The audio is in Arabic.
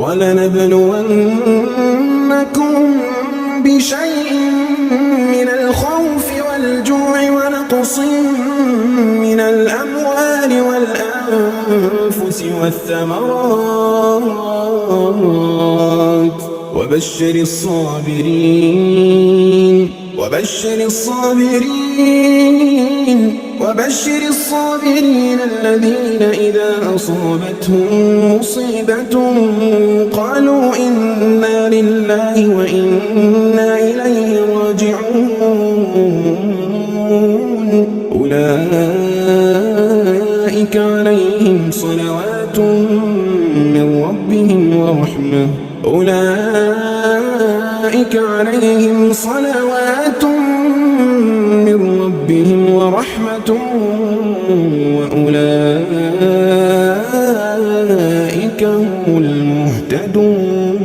ولنبلونكم بشيء من الخوف والجوع ونقص من الأموال والأنفس والثمرات وبشر الصابرين الذين إذا أصابتهم مصيبة قالوا إنا لله وإنا إليه راجعون أولئك عليهم صلوات من ربهم ورحمة وأولئك هم المهتدون.